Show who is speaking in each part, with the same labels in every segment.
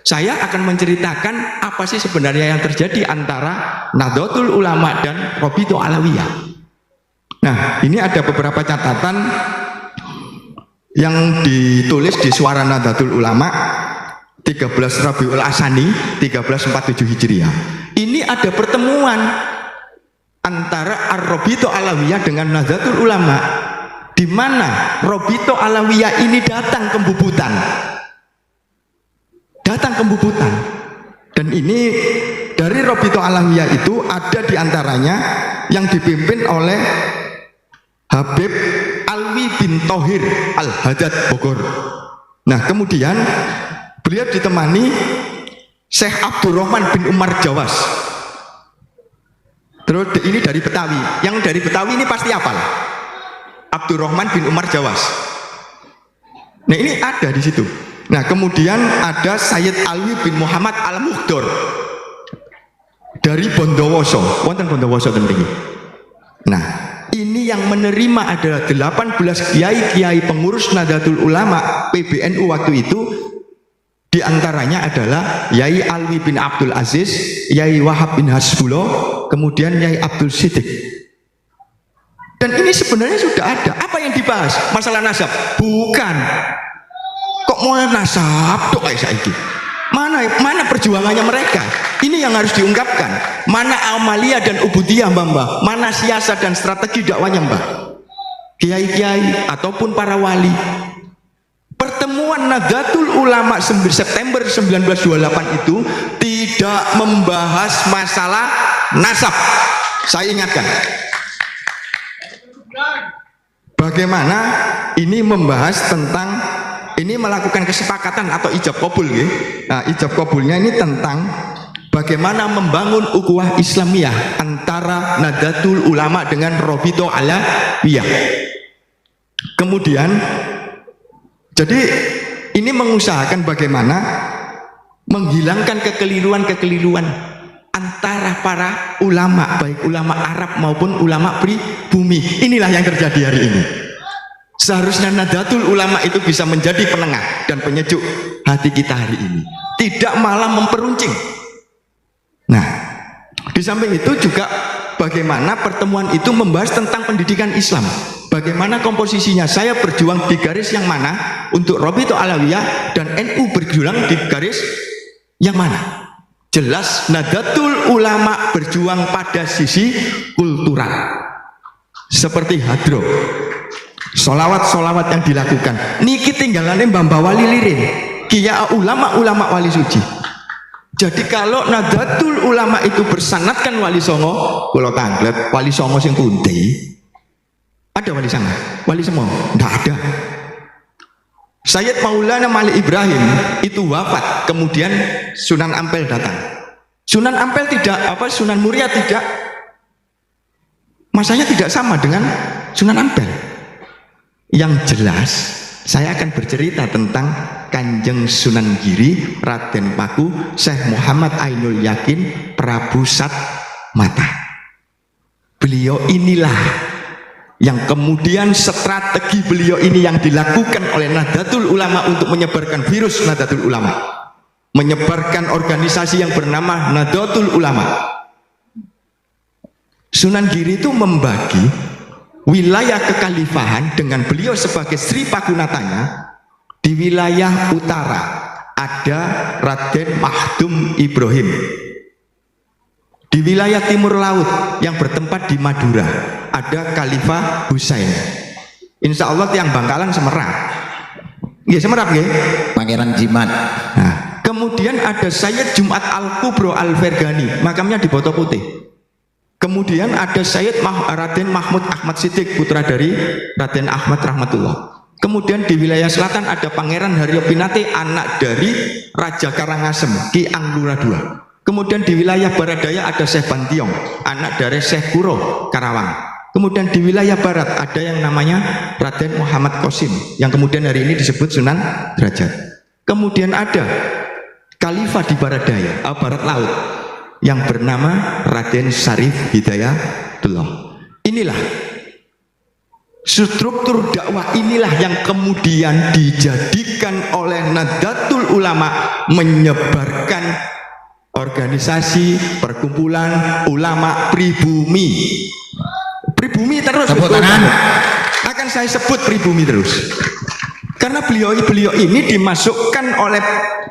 Speaker 1: Saya akan menceritakan apa sih sebenarnya yang terjadi antara Nahdlatul Ulama dan Rabithah Alawiyah. Nah, ini ada beberapa catatan yang ditulis di Suara Nahdlatul Ulama 13 Rabiul Asani 1347 Hijriah. Ini ada pertemuan antara Ar-Rabithah Alawiyah dengan Nahdlatul Ulama, di mana Rabithah Alawiyah ini datang ke Bubutan. Dan ini dari Rabithah Alawiyah itu ada diantaranya yang dipimpin oleh Habib Alwi bin Thohir Al-Haddad Bogor. Nah, kemudian beliau ditemani Syekh Abdurrahman bin Umar Jawas. Terus ini dari Betawi. Yang dari Betawi ini pasti hafal. Abdurrahman bin Umar Jawas. Nah, ini ada di situ. Nah, kemudian ada Sayyid Alwi bin Muhammad Al-Mukhdor dari Bondowoso. Wonten Bondowoso tenggih. Nah, ini yang menerima adalah 18 kiai-kiai pengurus Nahdlatul Ulama PBNU waktu itu. Di antaranya adalah Yai Alwi bin Abdul Aziz, Yai Wahab bin Hasbullah, kemudian Yai Abdul Siddiq. Dan ini sebenarnya sudah ada. Apa yang dibahas? Masalah nasab? Bukan. Kok mau nasab? Tuh kayak saiki. Mana perjuangannya mereka? Ini yang harus diungkapkan. Mana amaliyah dan ubudiyah mbah? Mana siasat dan strategi dakwanya mbah? Kiai-kiai ataupun para wali. Pertemuan Nahdlatul Ulama September 1928 itu tidak membahas masalah nasab. Saya ingatkan. Bagaimana ini membahas tentang ini melakukan kesepakatan atau ijab kabul ya. Nah, ijab kabulnya ini tentang bagaimana membangun ukhuwah Islamiyah antara Nahdlatul Ulama dengan Rabithah Alawiyah. Kemudian jadi ini mengusahakan bagaimana menghilangkan kekeliruan-kekeliruan antara para ulama, baik ulama Arab maupun ulama pribumi. Inilah yang terjadi hari ini. Seharusnya Nahdlatul Ulama itu bisa menjadi penengah dan penyejuk hati kita hari ini, tidak malah memperuncing. Nah, di samping itu juga bagaimana pertemuan itu membahas tentang pendidikan Islam. Bagaimana komposisinya, saya berjuang di garis yang mana untuk Rabithah Alawiyah dan NU berjuang di garis yang mana. Jelas Nahdlatul Ulama berjuang pada sisi kultural seperti hadroh, solawat-solawat yang dilakukan niki tinggalannya mbah wali lirin kia ulama-ulama wali suci. Jadi kalau Nahdlatul Ulama itu bersanatkan wali songo, kalau tanglet wali songo sing pundi ada wali sana, wali semua tidak ada. Sayyid Maulana Malik Ibrahim itu wafat, kemudian Sunan Ampel datang. Sunan Ampel tidak apa, Sunan Muria tidak, masanya tidak sama dengan Sunan Ampel. Yang jelas saya akan bercerita tentang Kanjeng Sunan Giri Raden Paku Syekh Muhammad Ainul Yakin Prabu Sat Mata. Beliau inilah yang kemudian strategi beliau ini yang dilakukan oleh Nahdlatul Ulama untuk menyebarkan virus Nahdlatul Ulama, menyebarkan organisasi yang bernama Nahdlatul Ulama. Sunan Giri itu membagi wilayah kekhalifahan dengan beliau sebagai Sri Pakunatanya. Di wilayah utara ada Raden Mahdum Ibrahim. Di wilayah timur laut yang bertempat di Madura ada Khalifah Husain. Insya Allah tiang Bangkalan Semerap. Nggih, Semerap nggih.
Speaker 2: Pangeran Jimat.
Speaker 1: Nah, kemudian ada Sayyid Jumat Al-Kubro Al-Vergani, makamnya di Boto Putih. Kemudian ada Sayyid Raden Mahmud Ahmad Siddiq, putra dari Raden Ahmad Rahmatullah. Kemudian di wilayah selatan ada Pangeran Haryo Pinate, anak dari Raja Karangasem, Ki Anglura II. Kemudian di wilayah barat daya ada Syekh Bantiong, anak dari Syekh Kuro Karawang. Kemudian di wilayah barat ada yang namanya Raden Muhammad Qasim, yang kemudian hari ini disebut Sunan Derajat. Kemudian ada Khalifah di barat daya, barat laut, yang bernama Raden Syarif Hidayatullah. Inilah struktur dakwah inilah yang kemudian dijadikan oleh Nahdlatul Ulama menyebarkan organisasi perkumpulan ulama pribumi. Pribumi terus. Akan saya sebut pribumi terus. Karena beliau ini dimasukkan oleh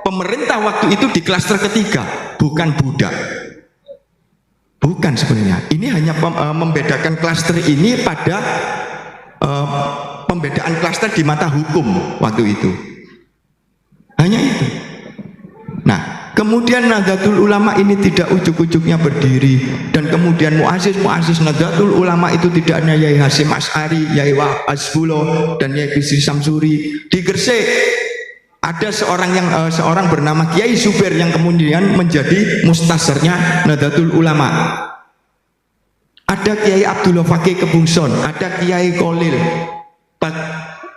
Speaker 1: pemerintah waktu itu di klaster ketiga, bukan budak. Bukan sebenarnya. Ini hanya membedakan klaster ini pada pembedaan klaster di mata hukum waktu itu. Hanya itu. Nah, kemudian Nahdlatul Ulama ini tidak ujuk-ujuknya berdiri, dan kemudian muassis Nahdlatul Ulama itu tidak hanya Yai Hasyim Asy'ari, Yai Wahab Hasbullah, dan Yai Bisri Samsuri. Di Gresik ada seorang bernama Kiai Zubair yang kemudian menjadi mustasarnya Nahdlatul Ulama. Ada Kiai Abdullah Fakih Kebungson, ada Kiai Kolil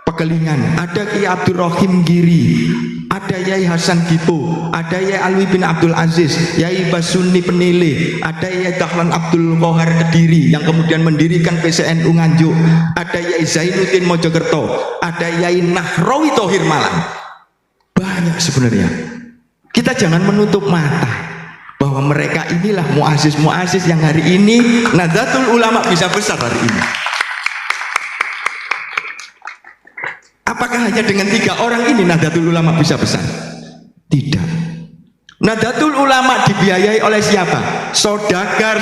Speaker 1: Pekelingan, ada Kiai Abdul Rahim Giri, ada Yai Hasan Dipo, ada Yai Alwi bin Abdul Aziz, Yai Basuni Penile, ada Yai Dahlan Abdul Qahar Kediri yang kemudian mendirikan PCNU Nganjuk, ada Yai Zainuddin Mojokerto, ada Yai Nahrawi Thohir Malang. Banyak sebenarnya. Kita jangan menutup mata bahwa mereka inilah muassis yang hari ini Nahdlatul Ulama bisa besar hari ini. Apakah hanya dengan 3 orang ini Nahdlatul Ulama bisa besar? Tidak. Nahdlatul Ulama dibiayai oleh siapa? Sodagar,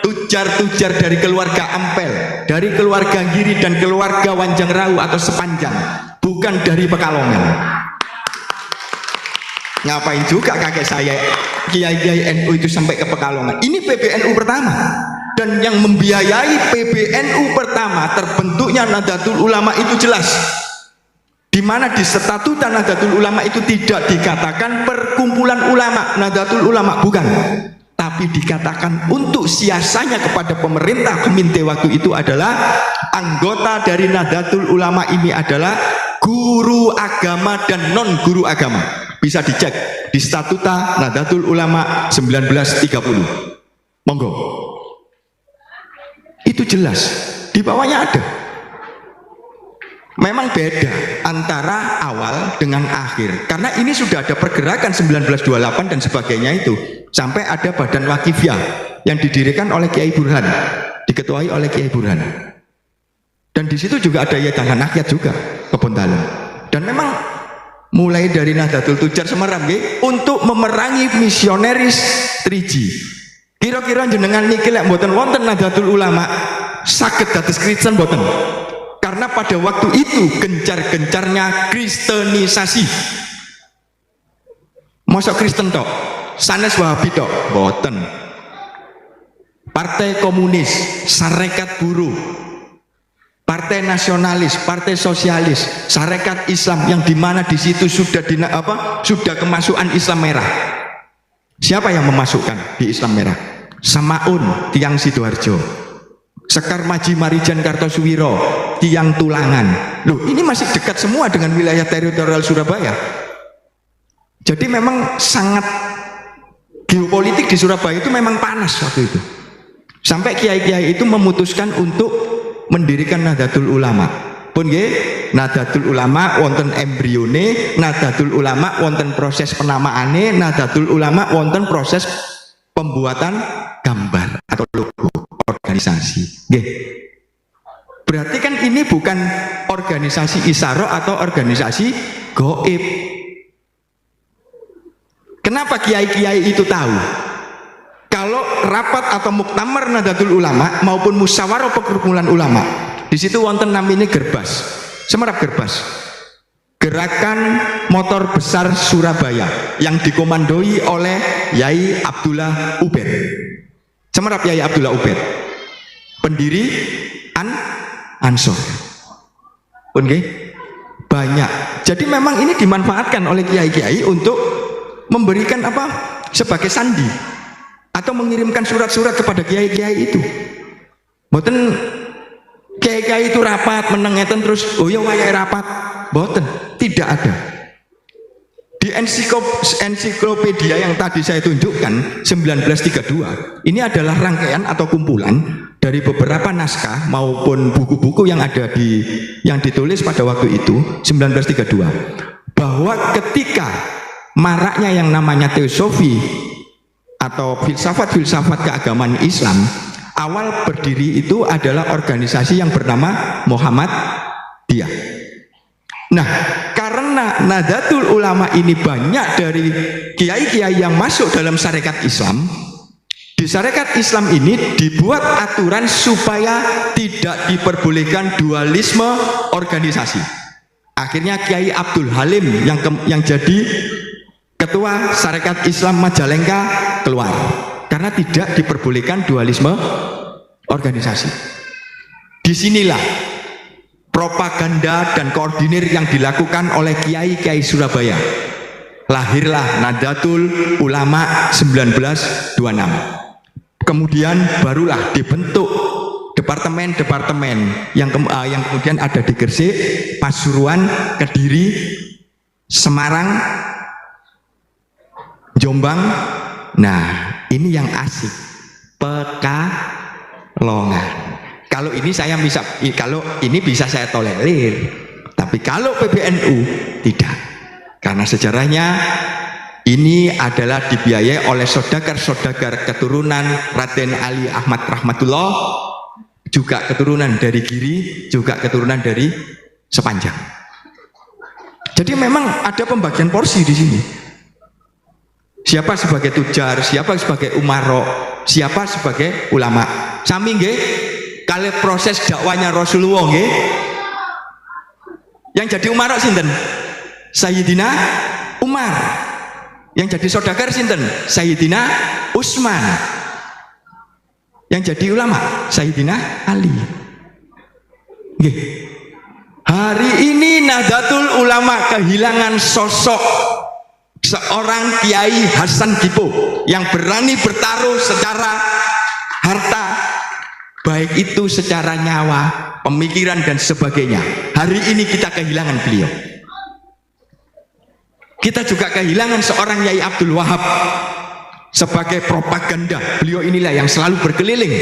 Speaker 1: tujar dari keluarga Ampel, dari keluarga Giri dan keluarga Wanjang Rawu atau Sepanjang, bukan dari Pekalongan. Ngapain juga kakek saya Kiai NU itu sampai ke Pekalongan? Ini PBNU pertama, dan yang membiayai PBNU pertama terbentuknya Nahdlatul Ulama itu jelas, di mana di statuta Nahdlatul Ulama itu tidak dikatakan perkumpulan ulama Nahdlatul Ulama, bukan, tapi dikatakan untuk siasanya kepada pemerintah Kominte waktu itu adalah anggota dari Nahdlatul Ulama ini adalah guru agama dan non guru agama. Bisa dicek di statuta Nahdlatul Ulama 1930. Monggo. Itu jelas. Di bawahnya ada. Memang beda antara awal dengan akhir. Karena ini sudah ada pergerakan 1928 dan sebagainya itu. Sampai ada Badan Wakifiyah yang didirikan oleh Kiai Burhan, diketuai oleh Kiai Burhan. Dan di situ juga ada Yayasan Rakyat juga, Kebon Dalam. Dan memang mulai dari Nahdlatul Tujar Semarang untuk memerangi misioneris 3G. Kira-kira jenengan niki lek mboten wonten Nahdlatul Ulama saged dados Kristen mboten? Karena pada waktu itu gencar-gencarnya kristenisasi. Mosok Kristen tok, sanes Wahabi tok, mboten. Partai Komunis, Sarekat Buruh, Partai Nasionalis, Partai Sosialis, Sarekat Islam, yang dimana di situ sudah sudah kemasukan Islam merah. Siapa yang memasukkan di Islam merah? Samaun, Tiang Sidoarjo, Sekar Maji Marijan Kartosuwiro, Tiang Tulangan. Loh, ini masih dekat semua dengan wilayah teritorial Surabaya. Jadi memang sangat geopolitik di Surabaya itu memang panas waktu itu. Sampai kiai-kiai itu memutuskan untuk mendirikan Nahdlatul Ulama. Pun nggih, Nahdlatul Ulama wonten embrione, Nahdlatul Ulama wonten proses penamaane, Nahdlatul Ulama wonten proses pembuatan gambar atau logo organisasi. Nggih. Berarti kan ini bukan organisasi Isaro atau organisasi goib. Kenapa kiai-kiai itu tahu? Kalau rapat atau muktamar Nahdlatul Ulama maupun musyawarah perkumpulan ulama, di situ wonten namanya Gerbas, Semerap Gerbas, Gerakan Motor Besar Surabaya, yang dikomandoi oleh Yai Abdullah Ubed. Semerap Yai Abdullah Ubed, pendiri Ansor. Oke, banyak. Jadi memang ini dimanfaatkan oleh kiai-kiai untuk memberikan apa? Sebagai sandi, atau mengirimkan surat-surat kepada kiai-kiai itu. Mboten kiai-kiai itu rapat menengeten terus oh ya wayahe rapat. Mboten, tidak ada. Di ensiklopedia yang tadi saya tunjukkan 1932 ini adalah rangkaian atau kumpulan dari beberapa naskah maupun buku-buku yang ada yang ditulis pada waktu itu 1932, bahwa ketika maraknya yang namanya teosofi atau filsafat-filsafat keagamaan Islam, awal berdiri itu adalah organisasi yang bernama Muhammadiyah. Nah, karena Nahdlatul Ulama ini banyak dari kiai-kiai yang masuk dalam syarikat Islam, di syarikat Islam ini dibuat aturan supaya tidak diperbolehkan dualisme organisasi. Akhirnya Kiai Abdul Halim yang jadi ketua syarikat Islam Majalengka keluar karena tidak diperbolehkan dualisme organisasi. Disinilah propaganda dan koordinir yang dilakukan oleh kiai-kiai Surabaya. Lahirlah Nahdlatul Ulama 1926. Kemudian barulah dibentuk departemen-departemen yang kemudian ada di Gresik, Pasuruan, Kediri, Semarang, Jombang. Nah, ini yang asik, Pekalongan. Kalau ini bisa saya tolerir, tapi kalau PBNU tidak, karena sejarahnya ini adalah dibiayai oleh saudagar-saudagar keturunan Raden Ali Ahmad Rahmatullah, juga keturunan dari Giri, juga keturunan dari Sepanjang. Jadi memang ada pembagian porsi di sini. Siapa sebagai tujar, siapa sebagai umaro, siapa sebagai ulama. Sami nggih kali proses dakwanya Rasulullah nggih. Yang jadi umaro sinten? Sayyidina Umar. Yang jadi saudagar sinten? Sayyidina Utsman. Yang jadi ulama Sayyidina Ali. Nggih. Hari ini Nahdlatul Ulama kehilangan sosok seorang Kiai Hasan Dipo yang berani bertaruh secara harta, baik itu secara nyawa, pemikiran dan sebagainya. Hari ini kita kehilangan beliau. Kita juga kehilangan seorang Yai Abdul Wahab sebagai propaganda. Beliau inilah yang selalu berkeliling.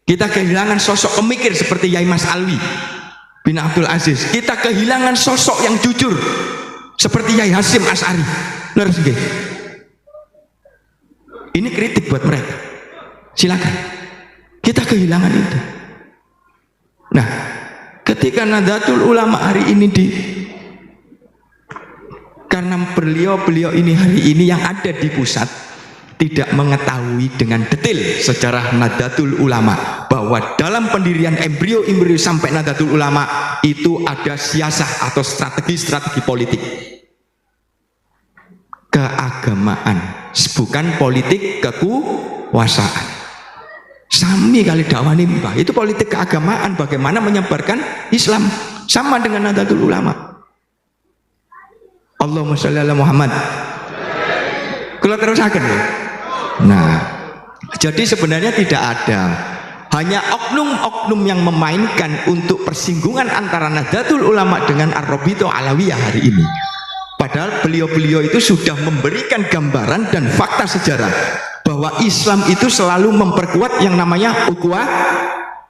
Speaker 1: Kita kehilangan sosok pemikir seperti Yai Mas Alwi bin Abdul Aziz. Kita kehilangan sosok yang jujur seperti Yai Hasyim Asy'ari. Leres nggih. Ini kritik buat mereka. Silakan. Kita kehilangan itu. Nah, ketika Nahdlatul Ulama hari ini karena beliau ini hari ini yang ada di pusat tidak mengetahui dengan detail sejarah Nahdlatul Ulama, bahwa dalam pendirian embrio sampai Nahdlatul Ulama itu ada siasah atau strategi politik keagamaan, bukan politik kekuasaan. Sami kali dakwani Mbah, itu politik keagamaan, bagaimana menyebarkan Islam, sama dengan Nahdlatul Ulama. Allahumma sholli ala Muhammad. Kalau terusaken ya. Nah, jadi sebenarnya tidak ada, hanya oknum-oknum yang memainkan untuk persinggungan antara Nahdlatul Ulama dengan Ar-Rabithah Alawiyah hari ini. Padahal beliau-beliau itu sudah memberikan gambaran dan fakta sejarah bahwa Islam itu selalu memperkuat yang namanya ukhuwah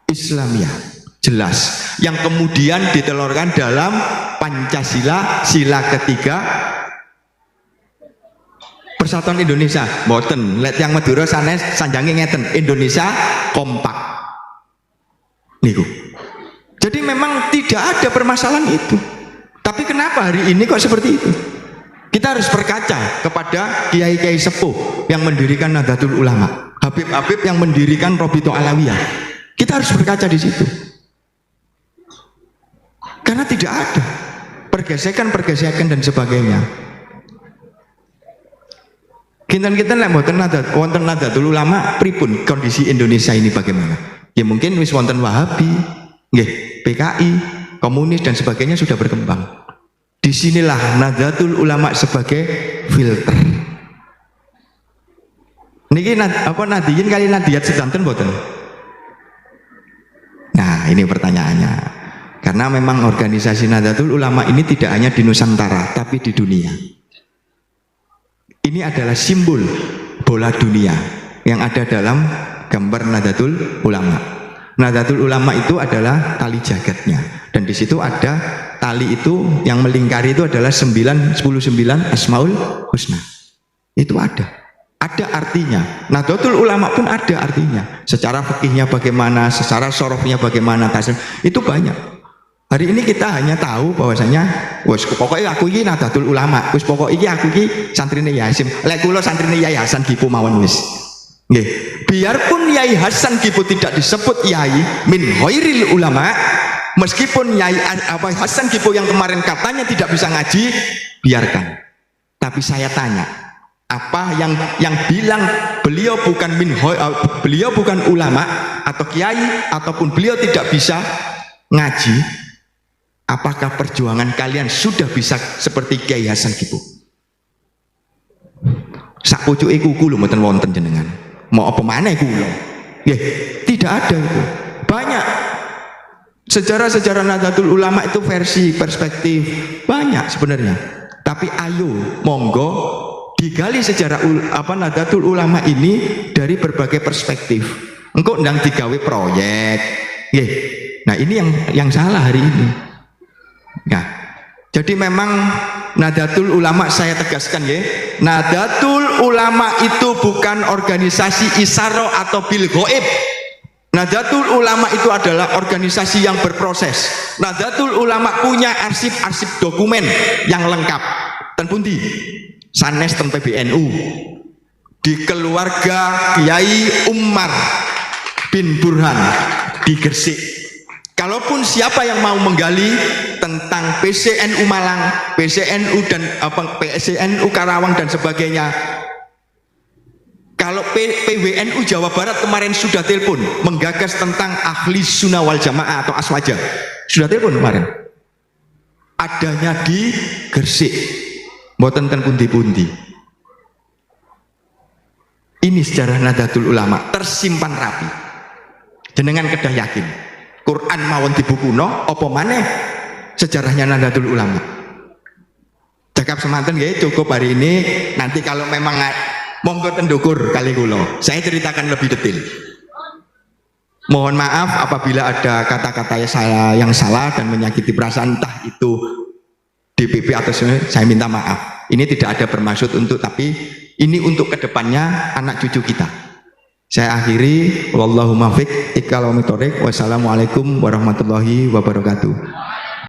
Speaker 1: Islamiyah, jelas, yang kemudian ditelurkan dalam Pancasila, sila ketiga Persatuan Indonesia. Mboten, let yang Madura sanes sanjange ngeten, Indonesia kompak niku. Jadi memang tidak ada permasalahan itu. Tapi kenapa hari ini kok seperti itu? Kita harus berkaca kepada kiai-kiai sepuh yang mendirikan Nahdlatul Ulama, Habib-habib yang mendirikan Rabithah Alawiyah. Kita harus berkaca di situ. Karena tidak ada pergesekan dan sebagainya. Kinten-kinten lek mboten wonten Nahdlatul Ulama pripun kondisi Indonesia ini bagaimana? Ya mungkin wis wonten Wahabi, nggih, PKI, komunis dan sebagainya sudah berkembang. Disinilah Nahdlatul Ulama sebagai filter. Niki Nadiyin kali Nadiyat sedanten mboten? Nah, ini pertanyaannya. Karena memang organisasi Nahdlatul Ulama ini tidak hanya di Nusantara, tapi di dunia. Ini adalah simbol bola dunia yang ada dalam gambar Nahdlatul Ulama. Nahdlatul Ulama itu adalah tali jagatnya, dan di situ ada tali itu yang melingkari itu adalah 99 Asmaul Husna. Itu ada artinya. Nahdlatul Ulama pun ada artinya. Secara fikihnya bagaimana, secara sorofnya bagaimana, itu banyak. Hari ini kita hanya tahu bahwasanya wes pokoknya aku ini Nahdlatul Ulama, wes pokoknya ini aku ini santrine Yai Hasyim, lek kula santrine Yai Hasan Gipo mawon wis. Nggih, biarpun Yai Hasan Gipo tidak disebut Yai min khairil ulama, meskipun Yai Hasan Gipo yang kemarin katanya tidak bisa ngaji, biarkan. Tapi saya tanya, apa yang bilang beliau bukan beliau bukan ulama atau kiai ataupun beliau tidak bisa ngaji? Apakah perjuangan kalian sudah bisa seperti Kiai Hasan Gipo? Sak pucuke kuku lho mboten wonten jenengan. Mau apa maneh kula? Nggih, tidak ada itu. Banyak sejarah-sejarah Nahdlatul Ulama itu versi perspektif banyak sebenarnya. Tapi ayo monggo digali sejarah Nahdlatul Ulama ini dari berbagai perspektif. Engko ndang digawe proyek. Nggih. Nah, ini yang salah hari ini. Nah, jadi memang Nahdlatul Ulama, saya tegaskan ya, Nahdlatul Ulama itu bukan organisasi isaro atau bil ghaib. Nahdlatul Ulama itu adalah organisasi yang berproses. Nahdlatul Ulama punya arsip-arsip dokumen yang lengkap. Ten pundi? Sanes ten PBNU. Di keluarga Kiai Umar bin Burhan di Gresik. Kalaupun siapa yang mau menggali tentang PCNU Malang, PCNU dan PCNU Karawang dan sebagainya, kalau PWNU Jawa Barat kemarin sudah telepon menggagas tentang ahli sunnah wal jamaah atau aswaja, sudah telepon kemarin. Adanya di Gresik, mboten ten pundi-pundi. Ini sejarah Nahdlatul Ulama tersimpan rapi. Jenengan kedah yakin. Quran mawon dibukuno apa maneh sejarahnya Nahdlatul Ulama. Cakap semanten nggih, cukup hari ini. Nanti kalau memang monggo tendukur kali kula, saya ceritakan lebih detail. Mohon maaf apabila ada kata-kata yang salah dan menyakiti perasaan, entah itu DPP atau saya minta maaf. Ini tidak ada bermaksud untuk, tapi ini untuk kedepannya anak cucu kita. Saya akhiri, wallahumma fiq, wassalamualaikum warahmatullahi wabarakatuh.